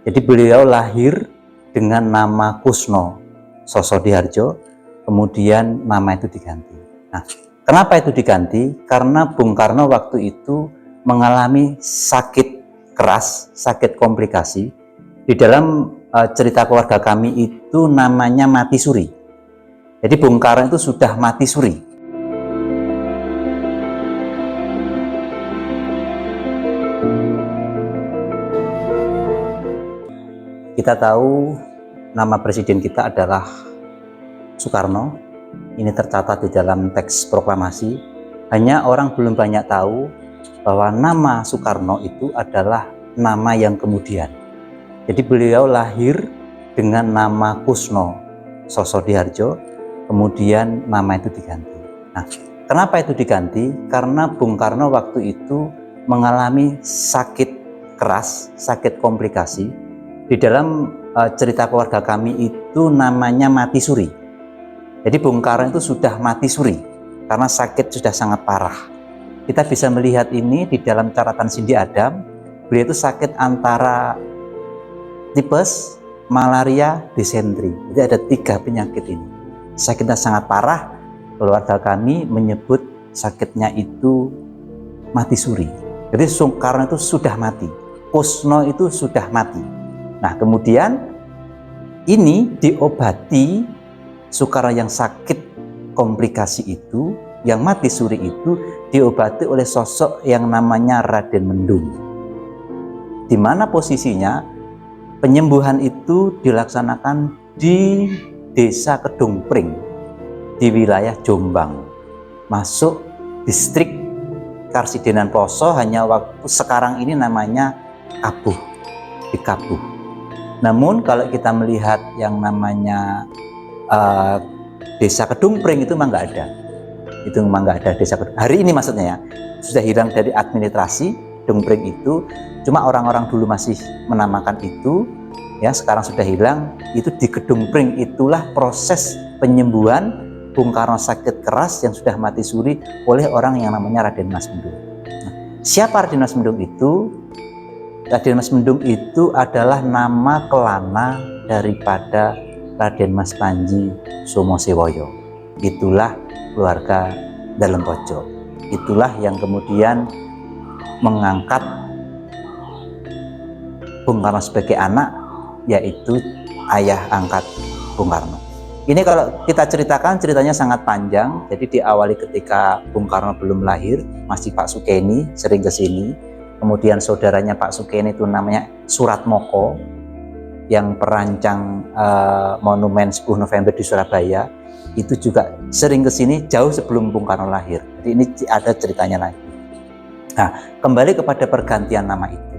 Jadi beliau lahir dengan nama Kusno Sosodiharjo, kemudian nama itu diganti. Nah, kenapa itu diganti? Karena Bung Karno waktu itu mengalami sakit keras, sakit komplikasi. Di dalam cerita keluarga kami itu namanya mati suri. Jadi Bung Karno itu sudah mati suri. Kita tahu nama presiden kita adalah Soekarno. Ini tercatat di dalam teks proklamasi. Hanya orang belum banyak tahu bahwa nama Soekarno itu adalah nama yang kemudian. Jadi beliau lahir dengan nama Kusno Sosodiharjo, kemudian nama itu diganti. Nah, kenapa itu diganti? Karena Bung Karno waktu itu mengalami sakit keras, sakit komplikasi. Di dalam cerita keluarga kami itu namanya mati suri. Jadi Bung Karno itu sudah mati suri karena sakit sudah sangat parah. Kita bisa melihat ini di dalam catatan Cindy Adam. Beliau itu sakit antara tipes, malaria, disentri. Jadi ada 3 penyakit ini. Sakitnya sangat parah. Keluarga kami menyebut sakitnya itu mati suri. Jadi Soekarno itu sudah mati. Kusno itu sudah mati. Nah, kemudian ini diobati Soekarno yang sakit komplikasi itu, yang mati suri itu diobati oleh sosok yang namanya Raden Mendung. Di mana posisinya penyembuhan itu dilaksanakan di Desa Kedung Pring di wilayah Jombang, masuk distrik Karsidenan Poso, hanya waktu sekarang ini namanya Kabuh, di Kabuh. Namun kalau kita melihat yang namanya Desa Kedung Pring itu memang nggak ada. Itu memang nggak ada Desa Kedung. Hari ini maksudnya ya, sudah hilang dari administrasi Kedung Pring itu. Cuma orang-orang dulu masih menamakan itu, ya sekarang sudah hilang. Itu di Kedung Pring itulah proses penyembuhan Bung Karno sakit keras yang sudah mati suri oleh orang yang namanya Raden Mas Mendung. Nah, siapa Raden Mas Mendung itu? Raden Mas Mendung itu adalah nama kelana daripada Raden Mas Panji Somosewoyo. Itulah keluarga Dalem Pojok. Itulah yang kemudian mengangkat Bung Karno sebagai anak, yaitu ayah angkat Bung Karno. Ini kalau kita ceritakan, ceritanya sangat panjang. Jadi diawali ketika Bung Karno belum lahir, masih Pak Sukeni sering ke sini. Kemudian saudaranya Pak Sukeni itu namanya Suratmoko, yang perancang monumen 10 November di Surabaya, itu juga sering ke sini jauh sebelum Bung Karno lahir. Jadi ini ada ceritanya lagi. Nah, kembali kepada pergantian nama itu.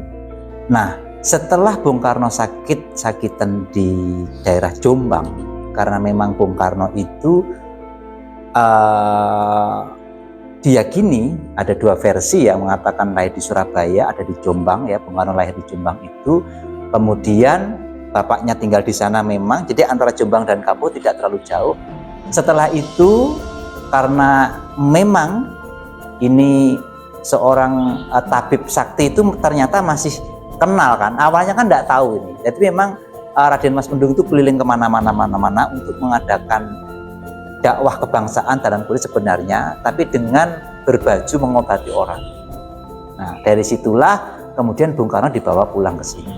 Nah, setelah Bung Karno sakitan di daerah Jombang, karena memang Bung Karno itu diyakini ada 2 versi yang mengatakan lahir di Surabaya, ada di Jombang ya, Bung Karno lahir di Jombang itu. Kemudian bapaknya tinggal di sana memang, jadi antara Jombang dan Kabuh tidak terlalu jauh. Setelah itu karena memang ini seorang tabib sakti itu ternyata masih kenal kan, awalnya kan tidak tahu ini. Jadi memang Raden Mas Mendung itu keliling kemana-mana untuk mengadakan dakwah kebangsaan dalam kulit sebenarnya, tapi dengan berbaju mengobati orang. Nah, dari situlah kemudian Bung Karno dibawa pulang ke sini.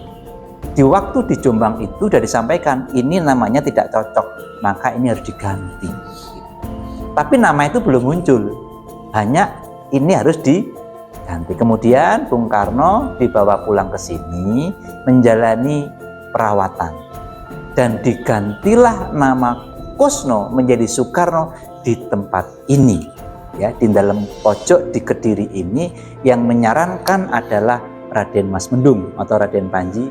Di waktu di Jombang itu sudah disampaikan, ini namanya tidak cocok, maka ini harus diganti. Tapi nama itu belum muncul, hanya ini harus diganti. Kemudian Bung Karno dibawa pulang ke sini, menjalani perawatan. Dan digantilah nama Kusno menjadi Soekarno di tempat ini, ya, di dalam pojok di Kediri ini. Yang menyarankan adalah Raden Mas Mendung atau Raden Panji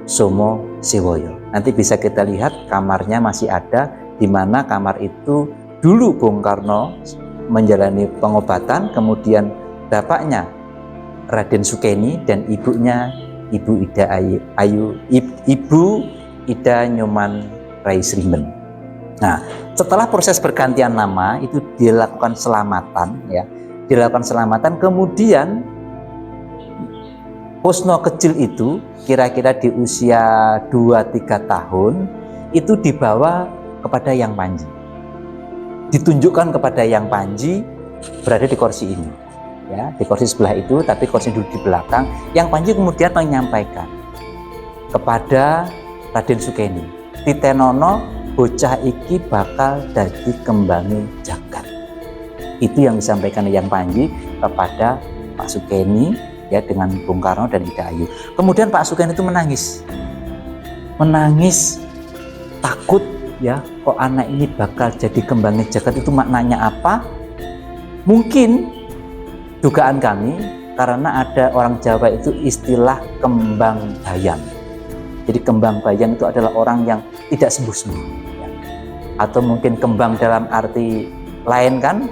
Somosewoyo. Nanti bisa kita lihat kamarnya masih ada, di mana kamar itu dulu Bung Karno menjalani pengobatan, kemudian bapaknya Raden Sukeni dan ibunya Ibu Ida Nyoman Rai Srimben. Nah, setelah proses pergantian nama itu dilakukan selamatan, ya, kemudian Kusno kecil itu kira-kira di usia 2-3 tahun itu dibawa kepada Yang Panji, ditunjukkan kepada Yang Panji berada di kursi ini, ya, di kursi sebelah itu, tapi kursi duduk di belakang. Yang Panji kemudian menyampaikan kepada Raden Sukeni, titenono bocah iki bakal dadi kembange jagat. Itu yang disampaikan Yang Panji kepada Pak Sukeni, ya, dengan Bung Karno dan Ida Ayu. Kemudian Pak Sukeni itu menangis takut, ya, kok anak ini bakal jadi kembangnya jagat, itu maknanya apa? Mungkin dugaan kami karena ada orang Jawa itu istilah kembang bayang. Jadi kembang bayang itu adalah orang yang tidak sembuh-sembuh, ya. Atau mungkin kembang dalam arti lain kan,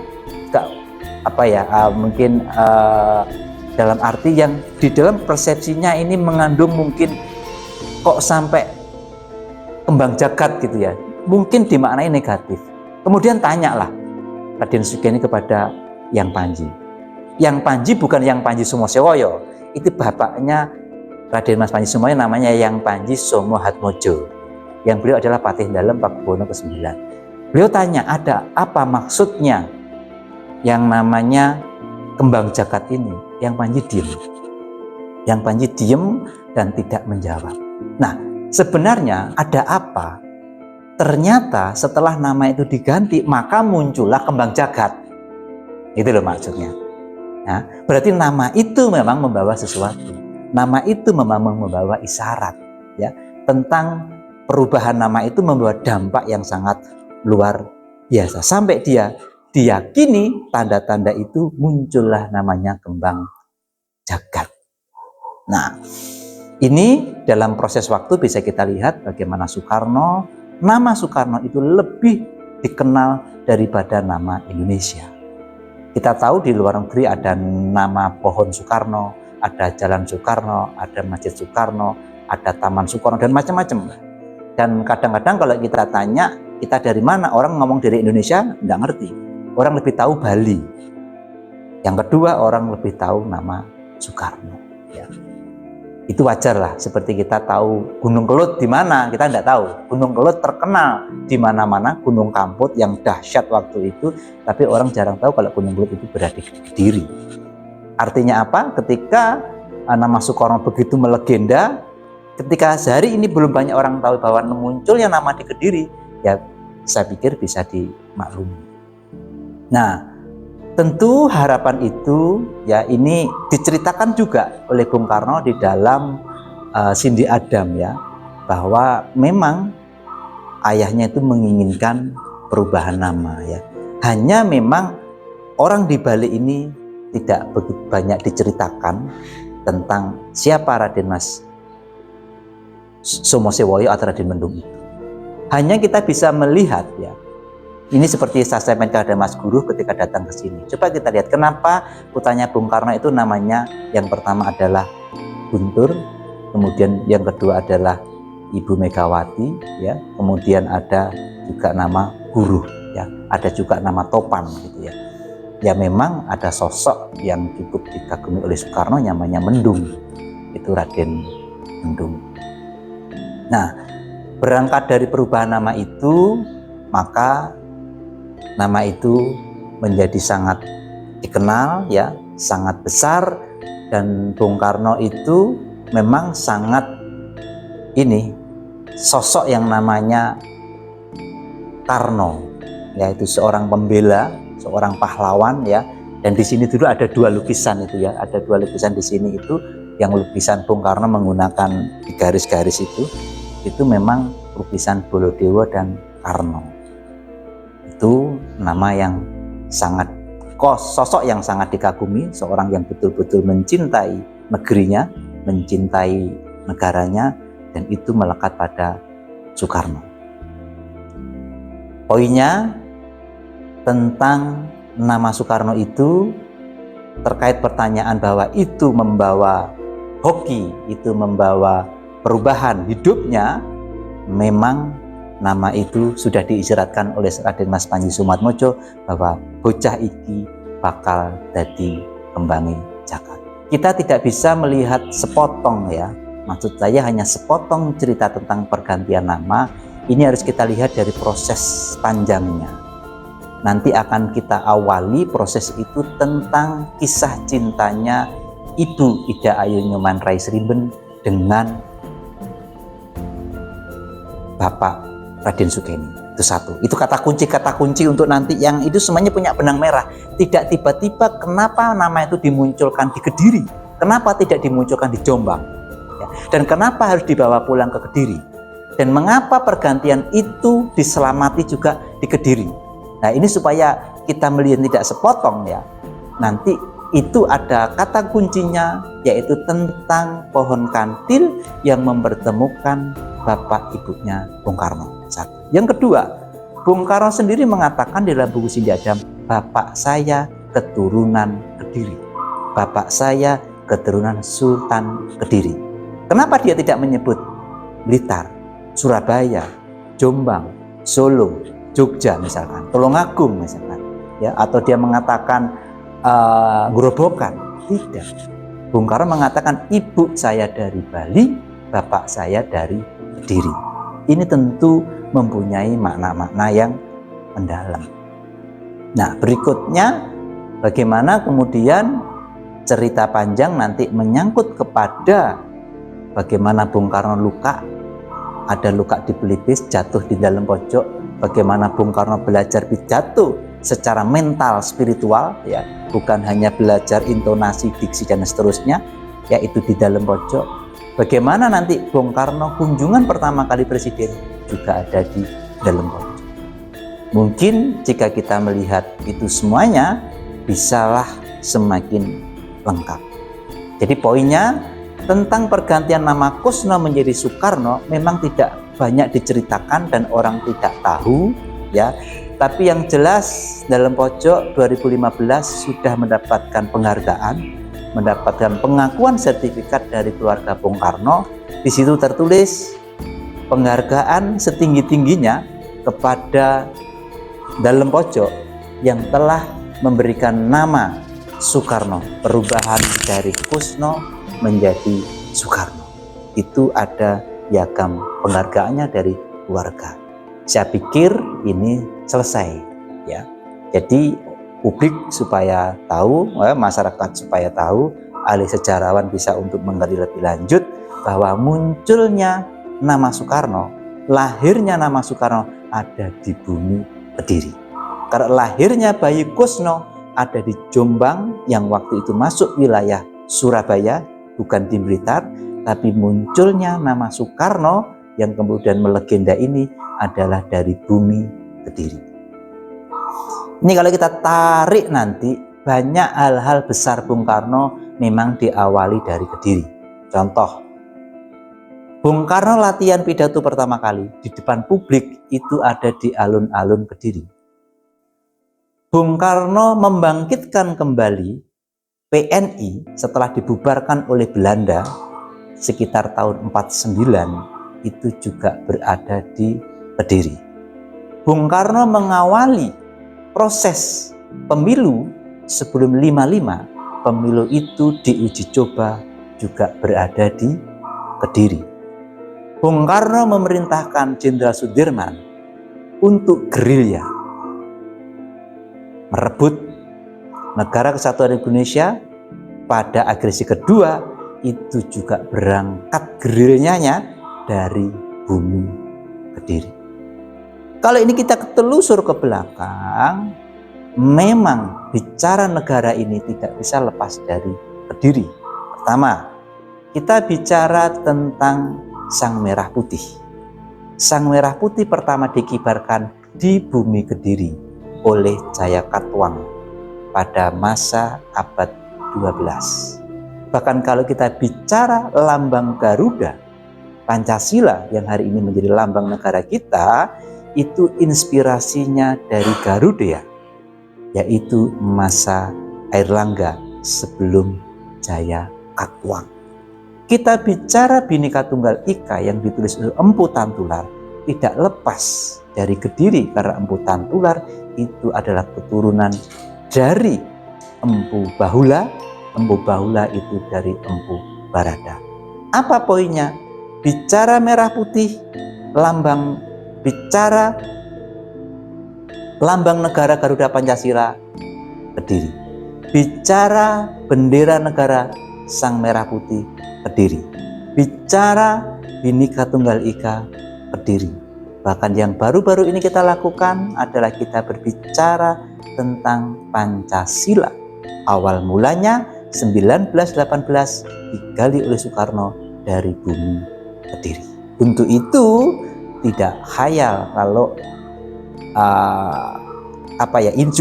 mungkin dalam arti yang di dalam persepsinya ini mengandung mungkin kok sampai kembang jagat gitu, ya, mungkin dimaknai negatif. Kemudian tanyalah Raden Sukeni kepada Yang Panji. Yang Panji bukan Yang Panji Sumosewoyo, itu bapaknya Raden Mas Panji Sumoyo, namanya Yang Panji Somo Hatmojo, yang beliau adalah Patih Dalem Pakubono ke-9. Beliau tanya, ada apa maksudnya yang namanya kembang jagat ini? Yang Panji diem. Yang Panji diem dan tidak menjawab. Nah, sebenarnya ada apa? Ternyata setelah nama itu diganti, maka muncullah kembang jagat. Itu loh maksudnya. Nah, berarti nama itu memang membawa sesuatu. Nama itu memang membawa isyarat, ya, tentang perubahan nama itu membawa dampak yang sangat luar biasa. Sampai dia diyakini tanda-tanda itu muncullah namanya kembang jagat. Nah, ini dalam proses waktu bisa kita lihat bagaimana Soekarno, nama Soekarno itu lebih dikenal daripada nama Indonesia. Kita tahu di luar negeri ada nama pohon Soekarno, ada jalan Soekarno, ada masjid Soekarno, ada taman Soekarno, dan macam-macam. Dan kadang-kadang kalau kita tanya, kita dari mana? Orang ngomong dari Indonesia, nggak ngerti. Orang lebih tahu Bali. Yang kedua, orang lebih tahu nama Soekarno. Ya. Itu wajar lah, seperti kita tahu Gunung Kelut di mana, kita tidak tahu. Gunung Kelut terkenal di mana-mana, Gunung Kamput yang dahsyat waktu itu, tapi orang jarang tahu kalau Gunung Kelut itu berada di Kediri. Artinya apa? Ketika nama Soekarno begitu melegenda, ketika sehari ini belum banyak orang tahu bahwa munculnya nama di Kediri, ya saya pikir bisa dimaklumi. Nah, tentu harapan itu, ya, ini diceritakan juga oleh Bung Karno di dalam Sindi Adam, ya, bahwa memang ayahnya itu menginginkan perubahan nama, ya. Hanya memang orang di Bali ini tidak begitu banyak diceritakan tentang siapa Raden Mas Somosewoyo atau Raden Mendung itu. Hanya kita bisa melihat, ya, ini seperti saya sampaikan kepada Mas Guru ketika datang ke sini. Coba kita lihat kenapa putranya Bung Karno itu namanya yang pertama adalah Guntur, kemudian yang kedua adalah Ibu Megawati, ya, kemudian ada juga nama Guru, ya, ada juga nama Topan, gitu, ya. Ya, memang ada sosok yang cukup dikagumi oleh Soekarno namanya Mendung, itu Raden Mendung. Nah, berangkat dari perubahan nama itu, maka nama itu menjadi sangat dikenal, ya, sangat besar, dan Bung Karno itu memang sangat sosok yang namanya Karno, yaitu seorang pembela, seorang pahlawan, ya. Dan di sini dulu ada dua lukisan itu, ya, ada dua lukisan di sini itu, yang lukisan Bung Karno menggunakan garis-garis itu memang lukisan Bolodewo dan Karno. Itu nama yang sangat sosok yang sangat dikagumi, seorang yang betul-betul mencintai negerinya, mencintai negaranya, dan itu melekat pada Soekarno. Poinnya tentang nama Soekarno itu terkait pertanyaan bahwa itu membawa hoki, itu membawa perubahan hidupnya, memang nama itu sudah diisyaratkan oleh Raden Mas Panji Sumatmojo bahwa bocah iki bakal dadi kembange jagat. kita tidak bisa melihat sepotong ya. Maksud saya hanya sepotong cerita tentang pergantian nama. Ini harus kita lihat dari proses panjangnya. Nanti akan kita awali proses itu tentang kisah cintanya Ibu Ida Ayu Nyoman Raisriben dengan Bapak Raden Sugeng. Itu satu. Itu kata kunci untuk nanti yang itu semuanya punya benang merah. Tidak tiba-tiba kenapa nama itu dimunculkan di Kediri, kenapa tidak dimunculkan di Jombang, ya. Dan kenapa harus dibawa pulang ke Kediri, dan mengapa pergantian itu diselamati juga di Kediri. Nah, ini supaya kita melihat tidak sepotong ya. Nanti itu ada kata kuncinya, yaitu tentang pohon kantil yang mempertemukan bapak ibunya Bung Karno. Satu. Yang kedua, Bung Karno sendiri mengatakan di dalam buku Sindi Adam, bapak saya keturunan Kediri, bapak saya keturunan Sultan Kediri. Kenapa dia tidak menyebut Blitar, Surabaya, Jombang, Solo, Jogja misalkan, Tulungagung misalkan, ya, atau dia mengatakan Grobogan? Tidak. Bung Karno mengatakan ibu saya dari Bali, bapak saya dari Kediri. Ini tentu mempunyai makna-makna yang mendalam. Nah, berikutnya bagaimana kemudian cerita panjang nanti menyangkut kepada bagaimana Bung Karno luka, ada luka di pelipis, jatuh di dalam pojok, bagaimana Bung Karno belajar pidato secara mental, spiritual, ya, bukan hanya belajar intonasi, diksi dan seterusnya, yaitu di dalam pojok. Bagaimana nanti Bung Karno kunjungan pertama kali presiden juga ada di dalam pojok. Mungkin jika kita melihat itu semuanya, bisalah semakin lengkap. Jadi poinnya tentang pergantian nama Kusno menjadi Soekarno memang tidak banyak diceritakan dan orang tidak tahu, ya. Tapi yang jelas dalam pojok 2015 sudah mendapatkan penghargaan, mendapatkan pengakuan sertifikat dari keluarga Bung Karno. Di situ tertulis penghargaan setinggi-tingginya kepada dalam pojok yang telah memberikan nama Soekarno, perubahan dari Kusno menjadi Soekarno. Itu ada piagam penghargaannya dari keluarga. Saya pikir ini selesai, ya. Jadi publik supaya tahu, masyarakat supaya tahu, ahli sejarawan bisa untuk mengerti lebih lanjut bahwa munculnya nama Soekarno, lahirnya nama Soekarno ada di bumi Kediri. Karena lahirnya bayi Kusno ada di Jombang yang waktu itu masuk wilayah Surabaya, bukan di Blitar, tapi munculnya nama Soekarno yang kemudian melegenda ini adalah dari bumi Kediri. Ini kalau kita tarik nanti, banyak hal-hal besar Bung Karno memang diawali dari Kediri. Contoh, Bung Karno latihan pidato pertama kali di depan publik itu ada di alun-alun Kediri. Bung Karno membangkitkan kembali PNI setelah dibubarkan oleh Belanda sekitar tahun 49 itu juga berada di Kediri. Bung Karno mengawali proses pemilu sebelum 55, pemilu itu diuji coba juga berada di Kediri. Bung Karno memerintahkan Jenderal Sudirman untuk gerilya, merebut negara kesatuan Indonesia. Pada agresi kedua itu juga berangkat gerilyanya dari bumi Kediri. Kalau ini kita telusur ke belakang, memang bicara negara ini tidak bisa lepas dari Kediri. Pertama, kita bicara tentang Sang Merah Putih. Sang Merah Putih pertama dikibarkan di bumi Kediri oleh Jayakatwang pada masa abad 12. Bahkan kalau kita bicara lambang Garuda, Pancasila yang hari ini menjadi lambang negara kita, itu inspirasinya dari Garuda, yaitu masa Airlangga sebelum Jayakatwang. Kita bicara Bhinneka Tunggal Ika yang ditulis oleh Empu Tantular, tidak lepas dari Kediri karena Empu Tantular itu adalah keturunan dari Empu Bahula Empu Bahula itu dari Empu Barada. Apa poinnya? Bicara merah putih, bicara lambang negara Garuda Pancasila, Kediri. Bicara bendera negara Sang Merah Putih, Kediri. Bicara Bhinneka Tunggal Ika, Kediri. Bahkan yang baru-baru ini kita lakukan adalah kita berbicara tentang Pancasila. Awal mulanya 1918 digali oleh Soekarno dari bumi Kediri. Untuk itu tidak khayal kalau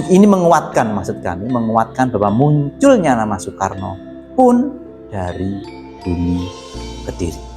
ini menguatkan, maksud kami menguatkan bahwa munculnya nama Soekarno pun dari bumi Kediri.